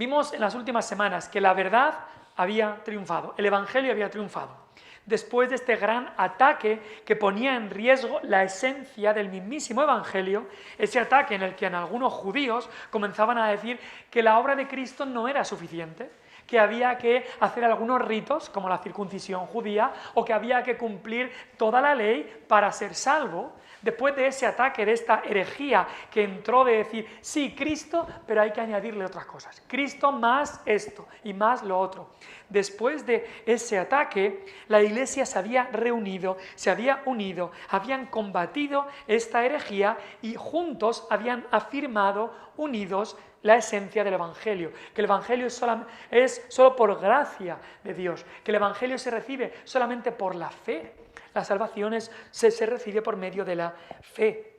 Vimos en las últimas semanas que la verdad había triunfado, el Evangelio había triunfado. Después de este gran ataque que ponía en riesgo la esencia del mismísimo Evangelio, ese ataque en el que en algunos judíos comenzaban a decir que la obra de Cristo no era suficiente, que había que hacer algunos ritos, como la circuncisión judía, o que había que cumplir toda la ley para ser salvo. Después de ese ataque, de esta herejía que entró de decir, sí, Cristo, pero hay que añadirle otras cosas. Cristo más esto y más lo otro. Después de ese ataque, la Iglesia se había reunido, se había unido, habían combatido esta herejía y juntos habían afirmado, unidos, la esencia del Evangelio, que el Evangelio es solo por gracia de Dios, que el Evangelio se recibe solamente por la fe. La salvación se recibe por medio de la fe.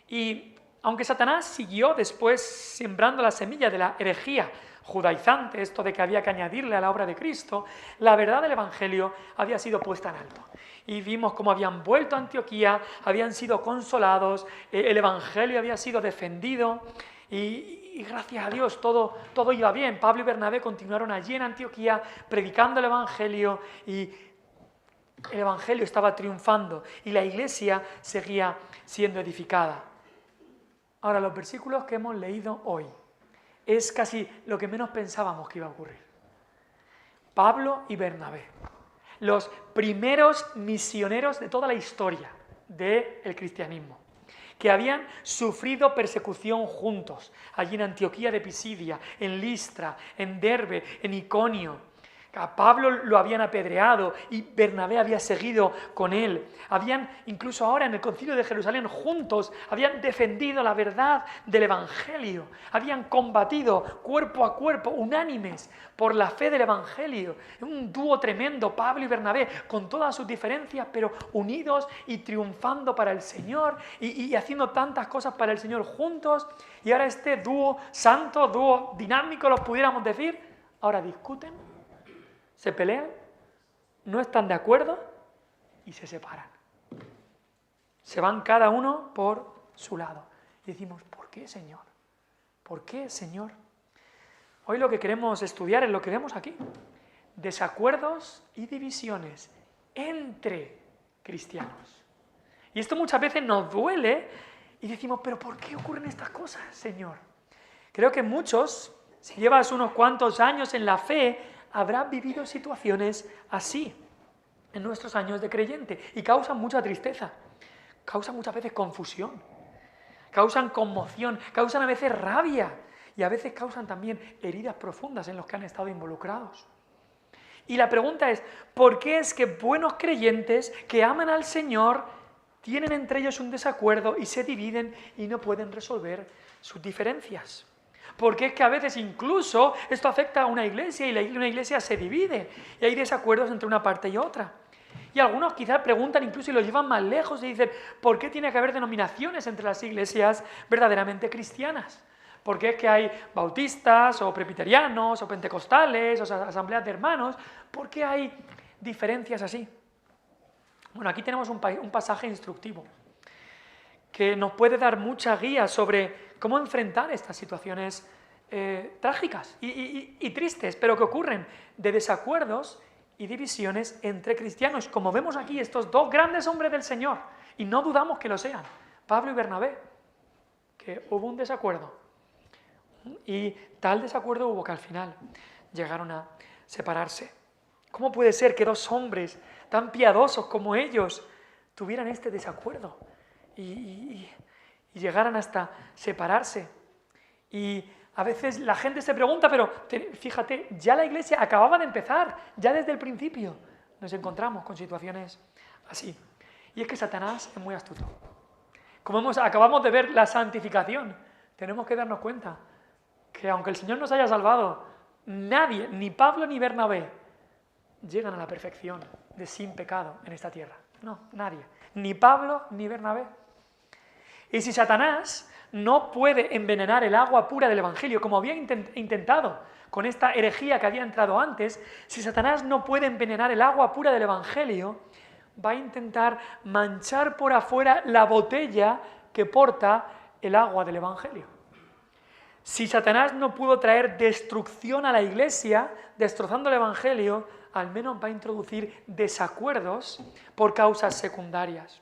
Y aunque Satanás siguió después sembrando la semilla de la herejía judaizante, esto de que había que añadirle a la obra de Cristo, la verdad del Evangelio había sido puesta en alto. Y vimos cómo habían vuelto a Antioquía, habían sido consolados, el Evangelio había sido defendido y gracias a Dios todo iba bien. Pablo y Bernabé continuaron allí en Antioquía predicando el Evangelio y el Evangelio estaba triunfando y la Iglesia seguía siendo edificada. Ahora, los versículos que hemos leído hoy es casi lo que menos pensábamos que iba a ocurrir. Pablo y Bernabé, los primeros misioneros de toda la historia del cristianismo, que habían sufrido persecución juntos, allí en Antioquía de Pisidia, en Listra, en Derbe, en Iconio. A Pablo lo habían apedreado y Bernabé había seguido con él. Habían, incluso ahora en el Concilio de Jerusalén, juntos, habían defendido la verdad del Evangelio. Habían combatido cuerpo a cuerpo, unánimes, por la fe del Evangelio. Un dúo tremendo, Pablo y Bernabé, con todas sus diferencias, pero unidos y triunfando para el Señor y haciendo tantas cosas para el Señor juntos. Y ahora este dúo santo, dúo dinámico, los pudiéramos decir, ahora discuten, se pelean, no están de acuerdo y se separan. Se van cada uno por su lado. Y decimos, ¿por qué, Señor? ¿Por qué, Señor? Hoy lo que queremos estudiar es lo que vemos aquí. Desacuerdos y divisiones entre cristianos. Y esto muchas veces nos duele y decimos, ¿pero por qué ocurren estas cosas, Señor? Creo que muchos, si llevas unos cuantos años en la fe, habrán vivido situaciones así en nuestros años de creyente y causan mucha tristeza, causan muchas veces confusión, causan conmoción, causan a veces rabia y a veces causan también heridas profundas en los que han estado involucrados. Y la pregunta es, ¿por qué es que buenos creyentes que aman al Señor tienen entre ellos un desacuerdo y se dividen y no pueden resolver sus diferencias? Porque es que a veces incluso esto afecta a una iglesia y una iglesia se divide y hay desacuerdos entre una parte y otra. Y algunos quizás preguntan incluso y lo llevan más lejos y dicen, ¿por qué tiene que haber denominaciones entre las iglesias verdaderamente cristianas? ¿Por qué es que hay bautistas o presbiterianos o pentecostales o asambleas de hermanos? ¿Por qué hay diferencias así? Bueno, aquí tenemos un pasaje instructivo que nos puede dar mucha guía sobre cómo enfrentar estas situaciones trágicas y tristes, pero que ocurren de desacuerdos y divisiones entre cristianos, como vemos aquí estos dos grandes hombres del Señor, y no dudamos que lo sean, Pablo y Bernabé, que hubo un desacuerdo, y tal desacuerdo hubo que al final llegaron a separarse. ¿Cómo puede ser que dos hombres tan piadosos como ellos tuvieran este desacuerdo y llegaran hasta separarse? Y a veces la gente se pregunta, pero fíjate, ya la iglesia acababa de empezar, ya desde el principio nos encontramos con situaciones así. Y es que Satanás es muy astuto. Como acabamos de ver la santificación, tenemos que darnos cuenta que aunque el Señor nos haya salvado, nadie, ni Pablo ni Bernabé, llegan a la perfección de sin pecado en esta tierra. No, nadie. Ni Pablo ni Bernabé. Y si Satanás no puede envenenar el agua pura del Evangelio, como había intentado con esta herejía que había entrado antes, si Satanás no puede envenenar el agua pura del Evangelio, va a intentar manchar por afuera la botella que porta el agua del Evangelio. Si Satanás no pudo traer destrucción a la iglesia, destrozando el Evangelio, al menos va a introducir desacuerdos por causas secundarias.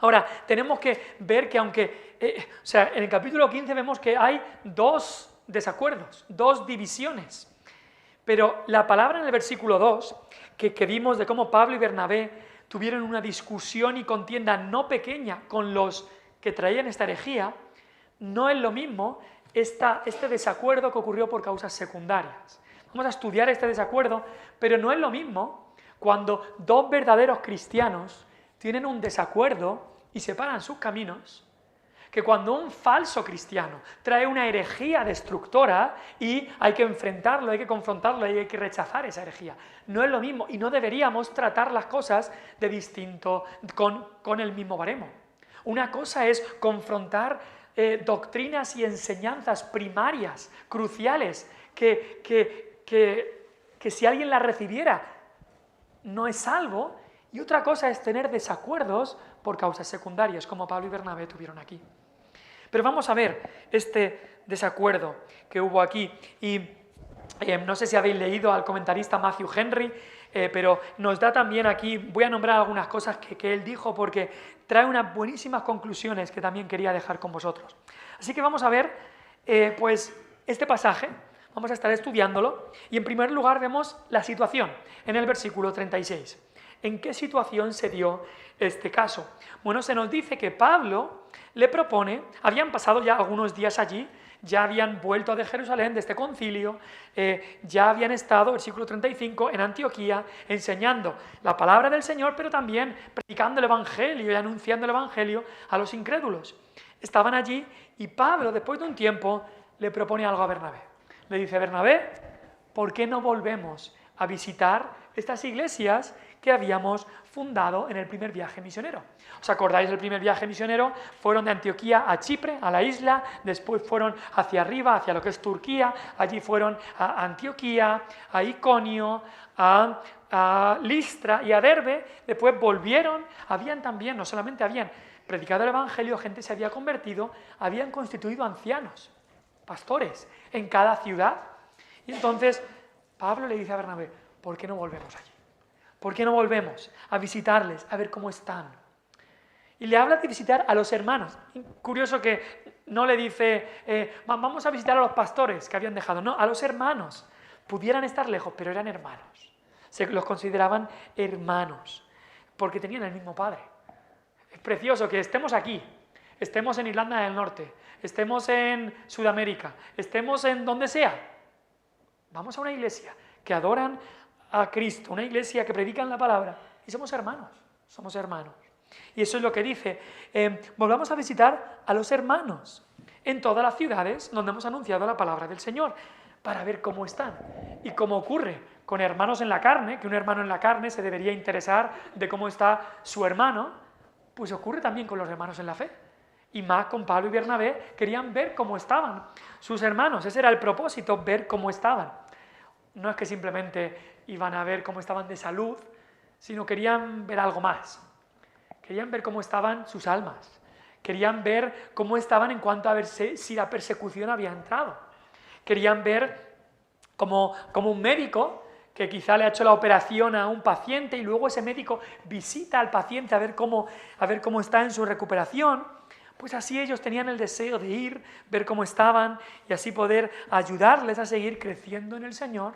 Ahora, tenemos que ver que aunque, en el capítulo 15 vemos que hay dos desacuerdos, dos divisiones. Pero la palabra en el versículo 2, que vimos de cómo Pablo y Bernabé tuvieron una discusión y contienda no pequeña con los que traían esta herejía, no es lo mismo este desacuerdo que ocurrió por causas secundarias. Vamos a estudiar este desacuerdo, pero no es lo mismo cuando dos verdaderos cristianos tienen un desacuerdo y separan sus caminos, que cuando un falso cristiano trae una herejía destructora y hay que enfrentarlo, hay que confrontarlo y hay que rechazar esa herejía. No es lo mismo y no deberíamos tratar las cosas de distinto con el mismo baremo. Una cosa es confrontar doctrinas y enseñanzas primarias, cruciales, que si alguien las recibiera no es salvo, y otra cosa es tener desacuerdos por causas secundarias, como Pablo y Bernabé tuvieron aquí. Pero vamos a ver este desacuerdo que hubo aquí. Y no sé si habéis leído al comentarista Matthew Henry, pero nos da también aquí, voy a nombrar algunas cosas que él dijo porque trae unas buenísimas conclusiones que también quería dejar con vosotros. Así que vamos a ver pues este pasaje, vamos a estar estudiándolo y en primer lugar vemos la situación en el versículo 36. ¿En qué situación se dio este caso? Bueno, se nos dice que Pablo le propone, habían pasado ya algunos días allí, ya habían vuelto de Jerusalén, de este concilio, ya habían estado, versículo 35, en Antioquía, enseñando la palabra del Señor, pero también predicando el Evangelio y anunciando el Evangelio a los incrédulos. Estaban allí y Pablo, después de un tiempo, le propone algo a Bernabé. Le dice, Bernabé, ¿por qué no volvemos a visitar estas iglesias que habíamos fundado en el primer viaje misionero? ¿Os acordáis del primer viaje misionero? Fueron de Antioquía a Chipre, a la isla, después fueron hacia arriba, hacia lo que es Turquía, allí fueron a Antioquía, a Iconio, a Listra y a Derbe, después volvieron, habían también, no solamente habían predicado el Evangelio, gente se había convertido, habían constituido ancianos, pastores, en cada ciudad. Y entonces Pablo le dice a Bernabé, ¿por qué no volvemos allí? ¿Por qué no volvemos a visitarles, a ver cómo están? Y le habla de visitar a los hermanos. Curioso que no le dice, vamos a visitar a los pastores que habían dejado. No, a los hermanos. Pudieran estar lejos, pero eran hermanos. Se los consideraban hermanos, porque tenían el mismo padre. Es precioso que estemos aquí, estemos en Irlanda del Norte, estemos en Sudamérica, estemos en donde sea. Vamos a una iglesia que adoran a Cristo, una iglesia que predican la palabra, y somos hermanos, somos hermanos. Y eso es lo que dice, volvamos a visitar a los hermanos en todas las ciudades donde hemos anunciado la palabra del Señor, para ver cómo están. Y como ocurre con hermanos en la carne, que un hermano en la carne se debería interesar de cómo está su hermano, pues ocurre también con los hermanos en la fe. Y más con Pablo y Bernabé, querían ver cómo estaban sus hermanos, ese era el propósito, ver cómo estaban. No es que simplemente iban a ver cómo estaban de salud, sino querían ver algo más. Querían ver cómo estaban sus almas. Querían ver cómo estaban en cuanto a ver si la persecución había entrado. Querían ver como un médico que quizá le ha hecho la operación a un paciente y luego ese médico visita al paciente a ver cómo está en su recuperación. Pues así ellos tenían el deseo de ir, ver cómo estaban y así poder ayudarles a seguir creciendo en el Señor,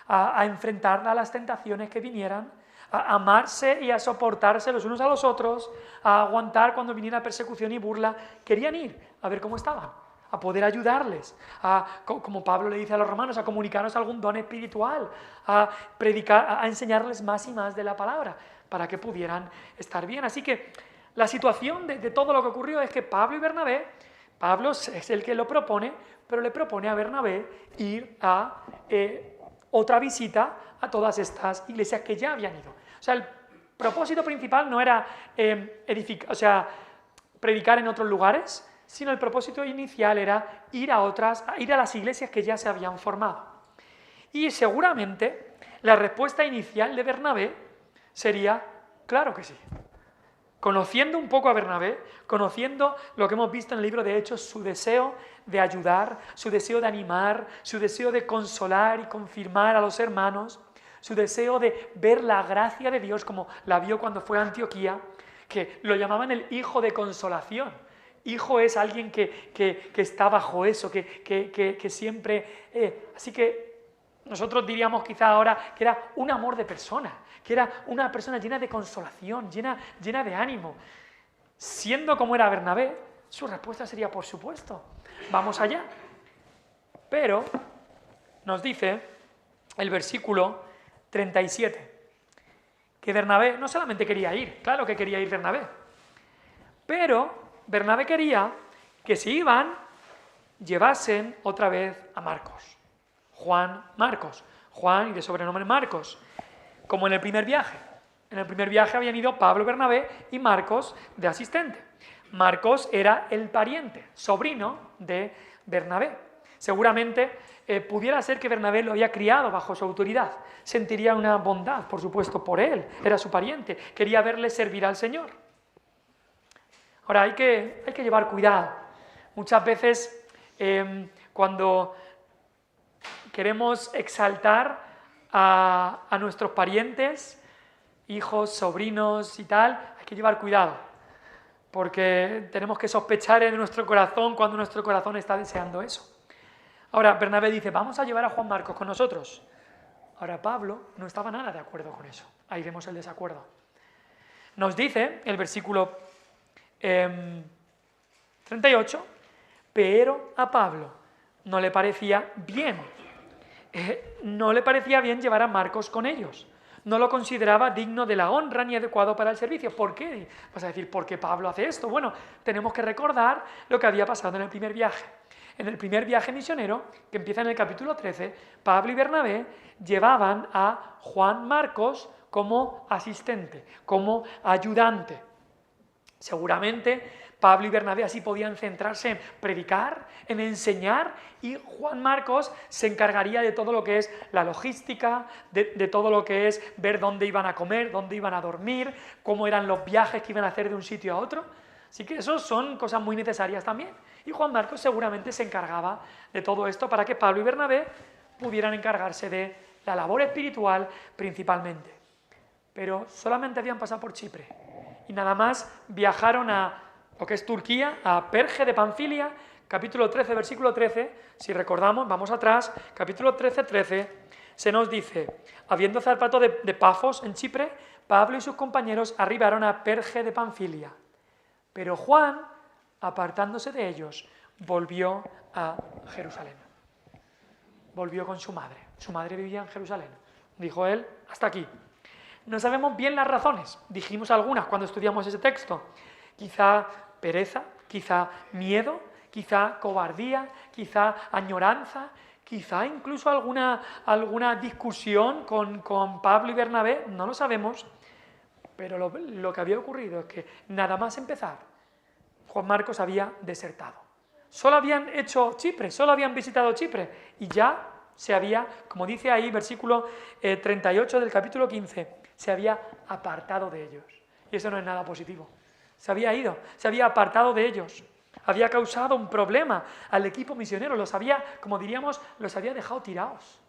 a enfrentar a las tentaciones que vinieran, a amarse y a soportarse los unos a los otros, a aguantar cuando viniera persecución y burla. Querían ir a ver cómo estaban, a poder ayudarles, como Pablo le dice a los romanos, a comunicarnos algún don espiritual, a predicar, a enseñarles más y más de la palabra, para que pudieran estar bien. Así que la situación de todo lo que ocurrió es que Pablo y Bernabé, Pablo es el que lo propone, pero le propone a Bernabé ir a otra visita a todas estas iglesias que ya habían ido. O sea, el propósito principal no era predicar en otros lugares, sino el propósito inicial era ir a las iglesias que ya se habían formado. Y seguramente la respuesta inicial de Bernabé sería, claro que sí. conociendo un poco a Bernabé, conociendo lo que hemos visto en el libro de Hechos, su deseo de ayudar, su deseo de animar, su deseo de consolar y confirmar a los hermanos, su deseo de ver la gracia de Dios como la vio cuando fue a Antioquía, que lo llamaban el hijo de consolación. Hijo es alguien que está bajo eso, que siempre... así que nosotros diríamos quizá ahora que era un amor de persona, que era una persona llena de consolación, llena de ánimo. Siendo como era Bernabé, su respuesta sería, por supuesto, vamos allá. Pero nos dice el versículo 37, que Bernabé no solamente quería ir, claro que quería ir Bernabé, pero Bernabé quería que si iban, llevasen otra vez a Marcos. Juan y de sobrenombre Marcos, como en el primer viaje. En el primer viaje habían ido Pablo, Bernabé y Marcos de asistente. Marcos era el pariente, sobrino de Bernabé. Seguramente pudiera ser que Bernabé lo había criado bajo su autoridad. Sentiría una bondad, por supuesto, por él. Era su pariente. Quería verle servir al Señor. Ahora, hay que llevar cuidado. Muchas veces, cuando queremos exaltar a nuestros parientes, hijos, sobrinos y tal, hay que llevar cuidado, porque tenemos que sospechar en nuestro corazón cuando nuestro corazón está deseando eso. Ahora, Bernabé dice, vamos a llevar a Juan Marcos con nosotros. Ahora, Pablo no estaba nada de acuerdo con eso. Ahí vemos el desacuerdo. Nos dice el versículo 38, pero a Pablo no le parecía bien. No le parecía bien llevar a Marcos con ellos. No lo consideraba digno de la honra ni adecuado para el servicio. ¿Por qué? Vas a decir, ¿por qué Pablo hace esto? Bueno, tenemos que recordar lo que había pasado en el primer viaje. En el primer viaje misionero, que empieza en el capítulo 13, Pablo y Bernabé llevaban a Juan Marcos como asistente, como ayudante. Seguramente Pablo y Bernabé así podían centrarse en predicar, en enseñar, y Juan Marcos se encargaría de todo lo que es la logística, de todo lo que es ver dónde iban a comer, dónde iban a dormir, cómo eran los viajes que iban a hacer de un sitio a otro. Así que eso son cosas muy necesarias también. Y Juan Marcos seguramente se encargaba de todo esto para que Pablo y Bernabé pudieran encargarse de la labor espiritual principalmente. Pero solamente habían pasado por Chipre y nada más viajaron a lo que es Turquía, a Perge de Panfilia, capítulo 13, versículo 13, si recordamos, vamos atrás, capítulo 13, 13, se nos dice, habiendo zarpado de Pafos en Chipre, Pablo y sus compañeros arribaron a Perge de Panfilia. Pero Juan, apartándose de ellos, volvió a Jerusalén. Volvió con su madre. Su madre vivía en Jerusalén. Dijo él, hasta aquí. No sabemos bien las razones. Dijimos algunas cuando estudiamos ese texto. Quizá pereza, quizá miedo, quizá cobardía, quizá añoranza, quizá incluso alguna discusión con Pablo y Bernabé. No lo sabemos. Pero lo que había ocurrido es que nada más empezar, Juan Marcos había desertado. Solo habían hecho Chipre, solo habían visitado Chipre y ya se había, como dice ahí, versículo 38 del capítulo 15, se había apartado de ellos. Y eso no es nada positivo. Se había ido, se había apartado de ellos. Había causado un problema al equipo misionero, los había, como diríamos, los había dejado tirados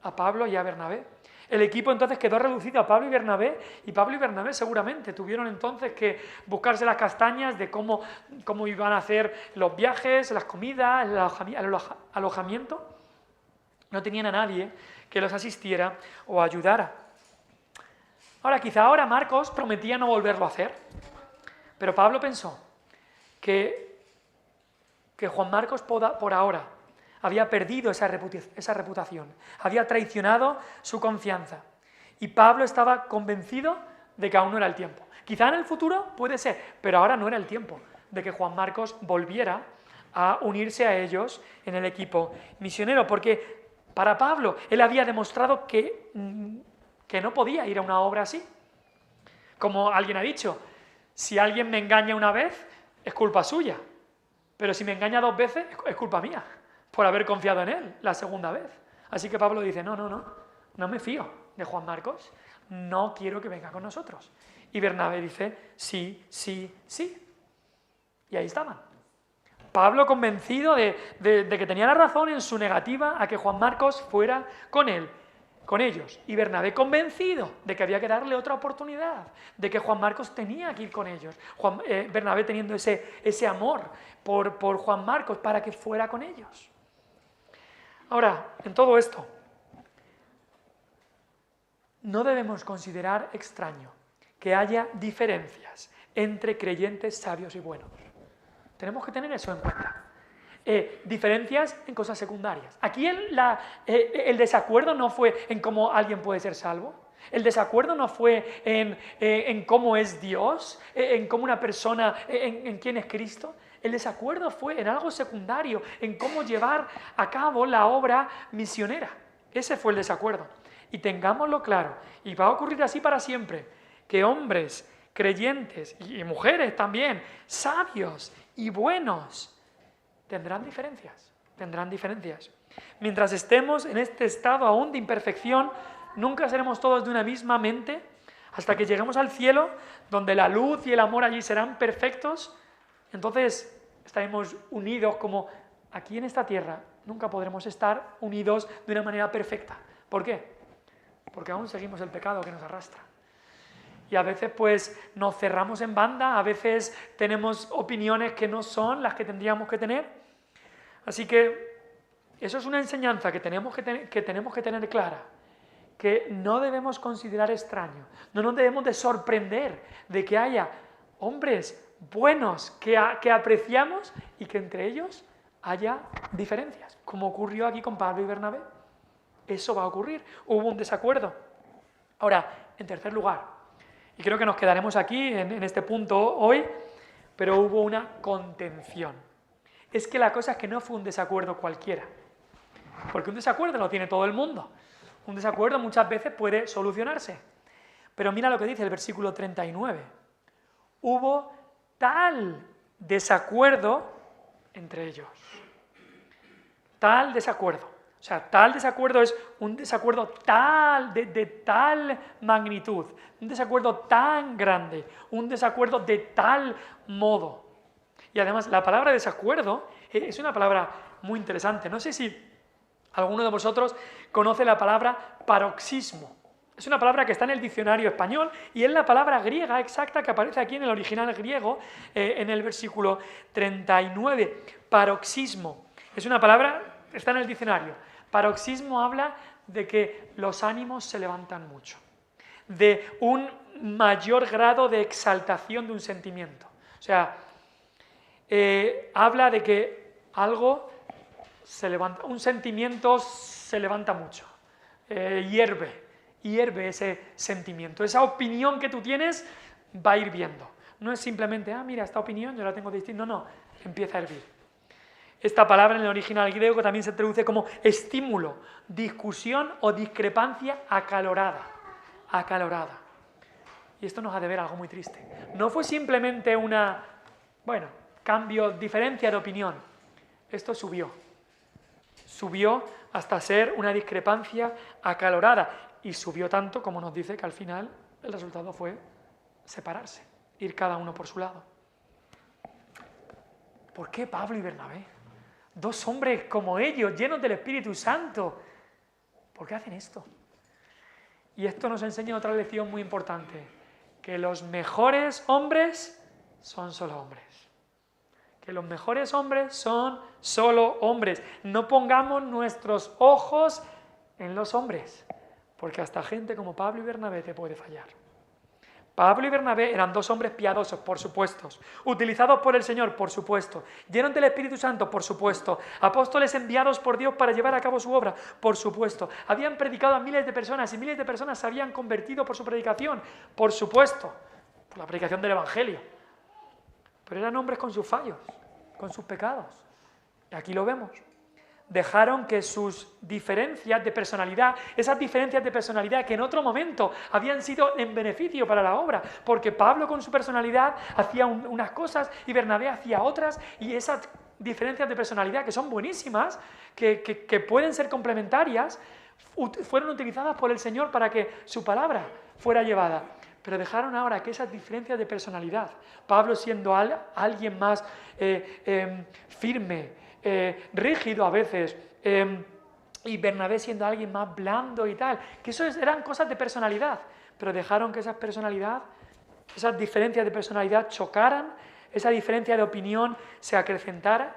a Pablo y a Bernabé. El equipo entonces quedó reducido a Pablo y Bernabé seguramente tuvieron entonces que buscarse las castañas de cómo iban a hacer los viajes, las comidas, el alojamiento. No tenían a nadie que los asistiera o ayudara. Ahora, quizá ahora Marcos prometía no volverlo a hacer, pero Pablo pensó que Juan Marcos por ahora había perdido esa reputación, había traicionado su confianza. Y Pablo estaba convencido de que aún no era el tiempo. Quizá en el futuro puede ser, pero ahora no era el tiempo de que Juan Marcos volviera a unirse a ellos en el equipo misionero, porque para Pablo él había demostrado que no podía ir a una obra así. Como alguien ha dicho, si alguien me engaña una vez, es culpa suya, pero si me engaña 2 veces, es culpa mía, por haber confiado en él la segunda vez. Así que Pablo dice, no me fío de Juan Marcos. no quiero que venga con nosotros. Y Bernabé dice, sí, sí, sí. Y ahí estaban. Pablo convencido de que tenía la razón en su negativa a que Juan Marcos fuera con él, con ellos. Y Bernabé convencido de que había que darle otra oportunidad, de que Juan Marcos tenía que ir con ellos. Bernabé teniendo ese amor por Juan Marcos para que fuera con ellos. Ahora, en todo esto, no debemos considerar extraño que haya diferencias entre creyentes sabios y buenos. Tenemos que tener eso en cuenta. Diferencias en cosas secundarias. Aquí el desacuerdo no fue en cómo alguien puede ser salvo. El desacuerdo no fue en cómo es Dios, en cómo una persona, en quién es Cristo. El desacuerdo fue en algo secundario, en cómo llevar a cabo la obra misionera. Ese fue el desacuerdo. Y tengámoslo claro, y va a ocurrir así para siempre, que hombres creyentes y mujeres también, sabios y buenos, tendrán diferencias. Mientras estemos en este estado aún de imperfección, nunca seremos todos de una misma mente, hasta que lleguemos al cielo, donde la luz y el amor allí serán perfectos. Entonces estaremos unidos como aquí en esta tierra. Nunca podremos estar unidos de una manera perfecta. ¿Por qué? Porque aún seguimos el pecado que nos arrastra. Y a veces pues nos cerramos en banda, a veces tenemos opiniones que no son las que tendríamos que tener. Así que eso es una enseñanza que tenemos que tener clara, que no debemos considerar extraño, no nos debemos de sorprender de que haya hombres buenos que apreciamos y que entre ellos haya diferencias, como ocurrió aquí con Pablo y Bernabé. Eso va a ocurrir, hubo un desacuerdo. Ahora, en tercer lugar, y creo que nos quedaremos aquí en este punto hoy, pero hubo una contención. Es que la cosa es que no fue un desacuerdo cualquiera, porque un desacuerdo lo tiene todo el mundo. Un desacuerdo muchas veces puede solucionarse. Pero mira lo que dice el versículo 39. Hubo tal desacuerdo entre ellos. Tal desacuerdo. O sea, tal desacuerdo es un desacuerdo de tal magnitud, un desacuerdo tan grande, un desacuerdo de tal modo. Y además, la palabra desacuerdo es una palabra muy interesante. No sé si alguno de vosotros conoce la palabra paroxismo. Es una palabra que está en el diccionario español y es la palabra griega exacta que aparece aquí en el original griego, en el versículo 39. Paroxismo. Es una palabra, está en el diccionario. Paroxismo habla de que los ánimos se levantan mucho, de un mayor grado de exaltación de un sentimiento. O sea, habla de que algo se levanta, un sentimiento se levanta mucho, hierve ese sentimiento. Esa opinión que tú tienes va hirviendo. No es simplemente, mira, esta opinión yo la tengo distinta. No, empieza a hervir. Esta palabra en el original griego también se traduce como estímulo, discusión o discrepancia acalorada. Y esto nos ha de ver algo muy triste. No fue simplemente diferencia de opinión. Esto subió hasta ser una discrepancia acalorada. Y subió tanto, como nos dice, que al final el resultado fue separarse, ir cada uno por su lado. ¿Por qué Pablo y Bernabé? Dos hombres como ellos, llenos del Espíritu Santo. ¿Por qué hacen esto? Y esto nos enseña otra lección muy importante, que los mejores hombres son solo hombres. Que los mejores hombres son solo hombres. No pongamos nuestros ojos en los hombres, porque hasta gente como Pablo y Bernabé te puede fallar. Pablo y Bernabé eran dos hombres piadosos, por supuesto, utilizados por el Señor, por supuesto, llenos del Espíritu Santo, por supuesto, apóstoles enviados por Dios para llevar a cabo su obra, por supuesto, habían predicado a miles de personas y miles de personas se habían convertido por su predicación, por supuesto, por la predicación del Evangelio. Pero eran hombres con sus fallos, con sus pecados, y aquí lo vemos. Dejaron que sus diferencias de personalidad, esas diferencias de personalidad que en otro momento habían sido en beneficio para la obra, porque Pablo con su personalidad hacía unas cosas y Bernabé hacía otras, y esas diferencias de personalidad que son buenísimas, que pueden ser complementarias, fueron utilizadas por el Señor para que su palabra fuera llevada. Pero dejaron ahora que esas diferencias de personalidad, Pablo siendo alguien más firme, rígido a veces, y Bernabé siendo alguien más blando y tal, que eso eran cosas de personalidad, pero dejaron que esas diferencias de personalidad chocaran, esa diferencia de opinión se acrecentara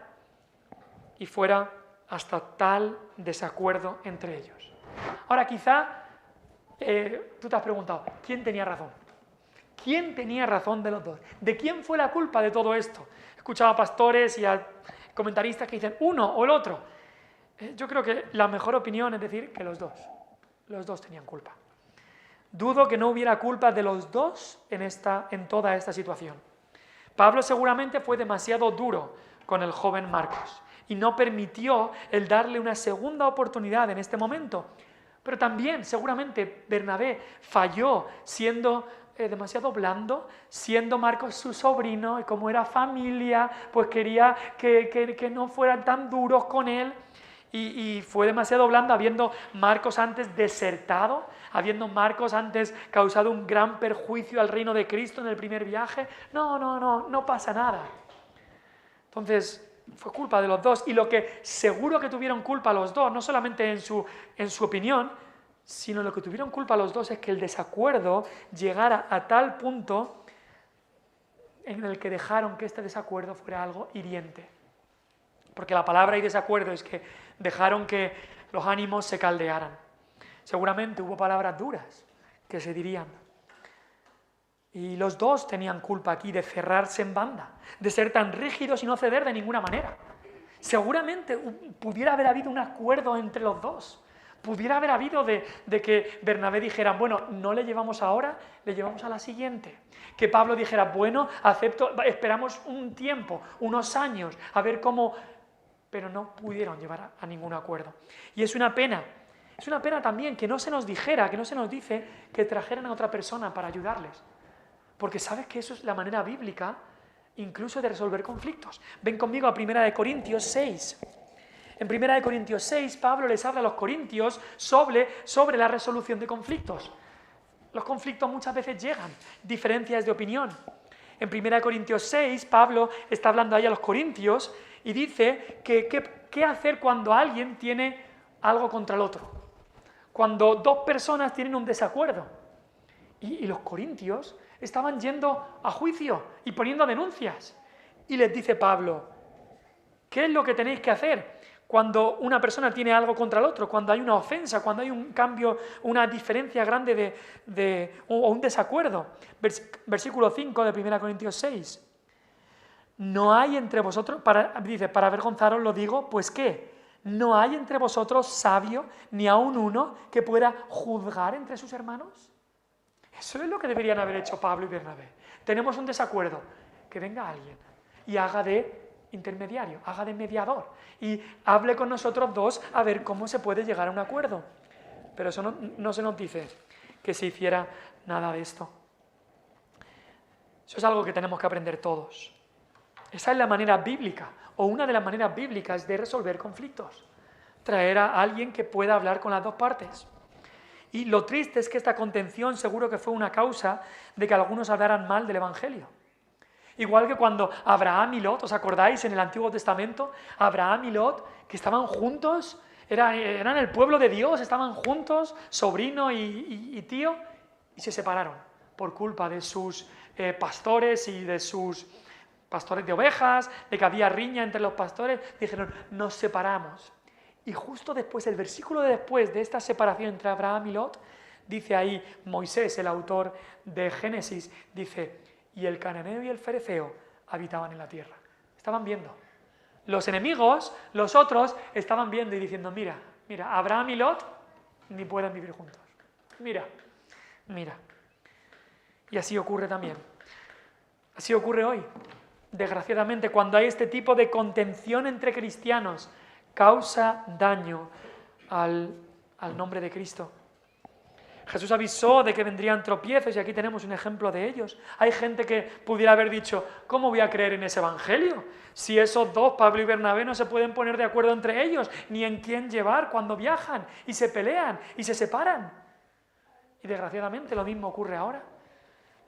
y fuera hasta tal desacuerdo entre ellos. Ahora quizá tú te has preguntado, ¿quién tenía razón? ¿Quién tenía razón de los dos? ¿De quién fue la culpa de todo esto? He escuchado a pastores y a comentaristas que dicen uno o el otro. Yo creo que la mejor opinión es decir que los dos tenían culpa. Dudo que no hubiera culpa de los dos en toda esta situación. Pablo seguramente fue demasiado duro con el joven Marcos y no permitió el darle una segunda oportunidad en este momento. Pero también seguramente Bernabé falló siendo demasiado blando, siendo Marcos su sobrino y como era familia, pues quería que no fueran tan duros con él. Y fue demasiado blando, habiendo Marcos antes desertado, habiendo Marcos antes causado un gran perjuicio al reino de Cristo en el primer viaje. No pasa nada. Entonces, fue culpa de los dos. Y lo que seguro que tuvieron culpa los dos, no solamente en su opinión, sino lo que tuvieron culpa los dos es que el desacuerdo llegara a tal punto en el que dejaron que este desacuerdo fuera algo hiriente. Porque la palabra y desacuerdo es que dejaron que los ánimos se caldearan. Seguramente hubo palabras duras que se dirían. Y los dos tenían culpa aquí de cerrarse en banda, de ser tan rígidos y no ceder de ninguna manera. Seguramente pudiera haber habido un acuerdo entre los dos. Pudiera haber habido de que Bernabé dijera, bueno, no le llevamos ahora, le llevamos a la siguiente. Que Pablo dijera, bueno, esperamos un tiempo, unos años, a ver cómo... Pero no pudieron llevar a ningún acuerdo. Y es una pena también que no se nos dijera, que no se nos dice que trajeran a otra persona para ayudarles. Porque sabes que eso es la manera bíblica incluso de resolver conflictos. Ven conmigo a 1 Corintios 6. En 1 Corintios 6, Pablo les habla a los corintios sobre la resolución de conflictos. Los conflictos muchas veces llegan, diferencias de opinión. En 1 Corintios 6, Pablo está hablando ahí a los corintios y dice qué hacer cuando alguien tiene algo contra el otro. Cuando dos personas tienen un desacuerdo. Y los corintios estaban yendo a juicio y poniendo denuncias. Y les dice Pablo, ¿qué es lo que tenéis que hacer cuando una persona tiene algo contra el otro? Cuando hay una ofensa, cuando hay un cambio, una diferencia grande o un desacuerdo. Versículo 5 de 1 Corintios 6. No hay entre vosotros, dice, para avergonzaros lo digo, pues ¿qué? No hay entre vosotros sabio, ni aun uno que pueda juzgar entre sus hermanos. Eso es lo que deberían haber hecho Pablo y Bernabé. Tenemos un desacuerdo, que venga alguien y haga de intermediario, haga de mediador y hable con nosotros dos a ver cómo se puede llegar a un acuerdo. Pero eso no se nos dice que se hiciera nada de esto. Eso es algo que tenemos que aprender todos. Esa es la manera bíblica, o una de las maneras bíblicas de resolver conflictos. Traer a alguien que pueda hablar con las dos partes. Y lo triste es que esta contención seguro que fue una causa de que algunos hablaran mal del Evangelio. Igual que cuando Abraham y Lot, ¿os acordáis en el Antiguo Testamento? Abraham y Lot, que estaban juntos, eran el pueblo de Dios, estaban juntos, sobrino y tío, y se separaron por culpa de sus pastores y de sus pastores de ovejas, de que había riña entre los pastores. Dijeron, nos separamos. Y justo después, el versículo después de esta separación entre Abraham y Lot, dice ahí Moisés, el autor de Génesis, dice, y el cananeo y el fereceo habitaban en la tierra. Estaban viendo. Los enemigos, los otros, estaban viendo y diciendo, mira, Abraham y Lot ni pueden vivir juntos. Mira. Y así ocurre también. Así ocurre hoy. Desgraciadamente, cuando hay este tipo de contención entre cristianos, causa daño al nombre de Cristo. Jesús avisó de que vendrían tropiezos y aquí tenemos un ejemplo de ellos. Hay gente que pudiera haber dicho, ¿cómo voy a creer en ese evangelio? Si esos dos, Pablo y Bernabé, no se pueden poner de acuerdo entre ellos, ni en quién llevar cuando viajan, y se pelean, y se separan. Y desgraciadamente lo mismo ocurre ahora.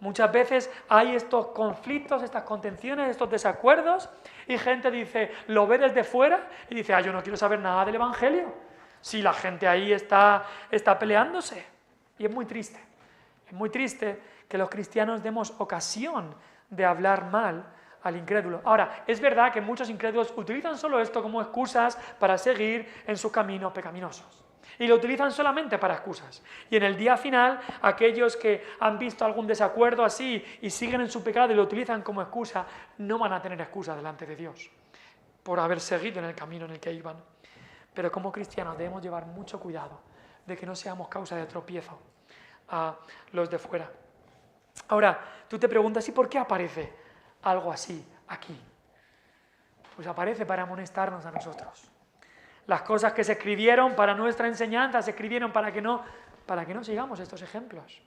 Muchas veces hay estos conflictos, estas contenciones, estos desacuerdos, y gente dice, lo ve desde fuera, y dice, yo no quiero saber nada del evangelio. Si la gente ahí está peleándose. Y es muy triste que los cristianos demos ocasión de hablar mal al incrédulo. Ahora, es verdad que muchos incrédulos utilizan solo esto como excusas para seguir en sus caminos pecaminosos. Y lo utilizan solamente para excusas. Y en el día final, aquellos que han visto algún desacuerdo así y siguen en su pecado y lo utilizan como excusa, no van a tener excusa delante de Dios por haber seguido en el camino en el que iban. Pero como cristianos debemos llevar mucho cuidado de que no seamos causa de tropiezo a los de fuera. Ahora, tú te preguntas, ¿y por qué aparece algo así aquí? Pues aparece para amonestarnos a nosotros. Las cosas que se escribieron para nuestra enseñanza se escribieron para que no sigamos estos ejemplos.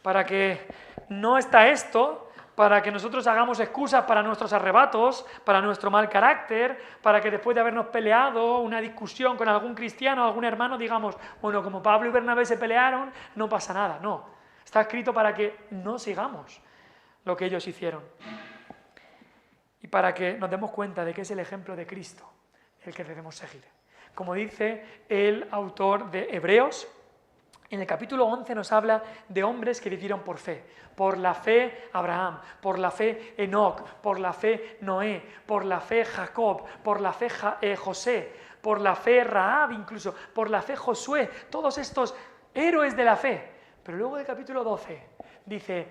Para que no está esto, para que nosotros hagamos excusas para nuestros arrebatos, para nuestro mal carácter, para que después de habernos peleado una discusión con algún cristiano o algún hermano digamos, bueno, como Pablo y Bernabé se pelearon, no pasa nada. No, está escrito para que no sigamos lo que ellos hicieron. Y para que nos demos cuenta de que es el ejemplo de Cristo el que debemos seguir. Como dice el autor de Hebreos, en el capítulo 11 nos habla de hombres que vivieron por fe. Por la fe Abraham, por la fe Enoc, por la fe Noé, por la fe Jacob, por la fe José, por la fe Rahab incluso, por la fe Josué, todos estos héroes de la fe. Pero luego del capítulo 12 dice,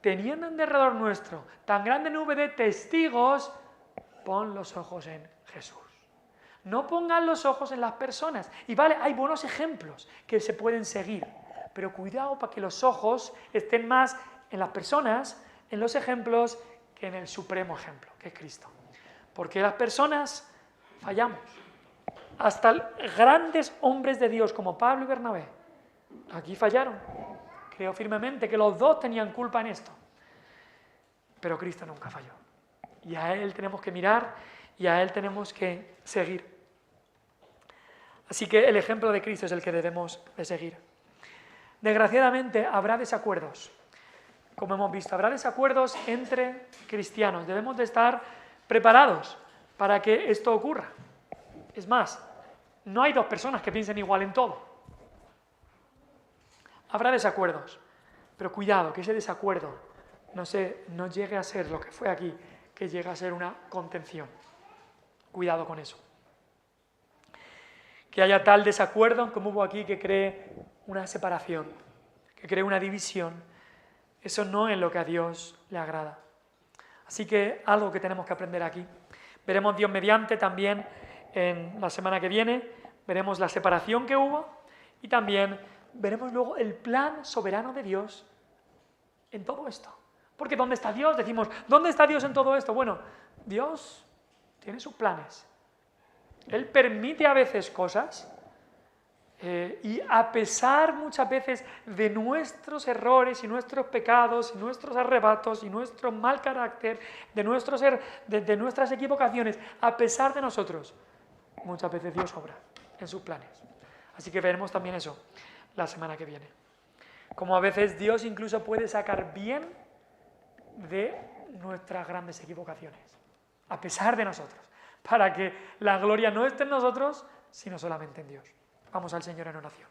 teniendo en derredor nuestro tan grande nube de testigos, pon los ojos en Jesús. No pongan los ojos en las personas. Y vale, hay buenos ejemplos que se pueden seguir, pero cuidado para que los ojos estén más en las personas, en los ejemplos, que en el supremo ejemplo, que es Cristo. Porque las personas fallamos. Hasta grandes hombres de Dios como Pablo y Bernabé, aquí fallaron. Creo firmemente que los dos tenían culpa en esto. Pero Cristo nunca falló. Y a Él tenemos que mirar y a Él tenemos que seguir. Así que el ejemplo de Cristo es el que debemos de seguir. Desgraciadamente habrá desacuerdos, como hemos visto, habrá desacuerdos entre cristianos. Debemos de estar preparados para que esto ocurra. Es más, no hay dos personas que piensen igual en todo. Habrá desacuerdos, pero cuidado, que ese desacuerdo no llegue a ser lo que fue aquí, que llegue a ser una contención. Cuidado con eso. Que haya tal desacuerdo como hubo aquí que cree una separación, que cree una división. Eso no es lo que a Dios le agrada. Así que algo que tenemos que aprender aquí. Veremos Dios mediante también en la semana que viene, veremos la separación que hubo y también veremos luego el plan soberano de Dios en todo esto. Porque ¿dónde está Dios? Decimos, ¿dónde está Dios en todo esto? Bueno, Dios tiene sus planes. Él permite a veces cosas y a pesar muchas veces de nuestros errores y nuestros pecados y nuestros arrebatos y nuestro mal carácter, de nuestras equivocaciones, a pesar de nosotros, muchas veces Dios obra en sus planes. Así que veremos también eso la semana que viene. Como a veces Dios incluso puede sacar bien de nuestras grandes equivocaciones, a pesar de nosotros, para que la gloria no esté en nosotros, sino solamente en Dios. Vamos al Señor en oración.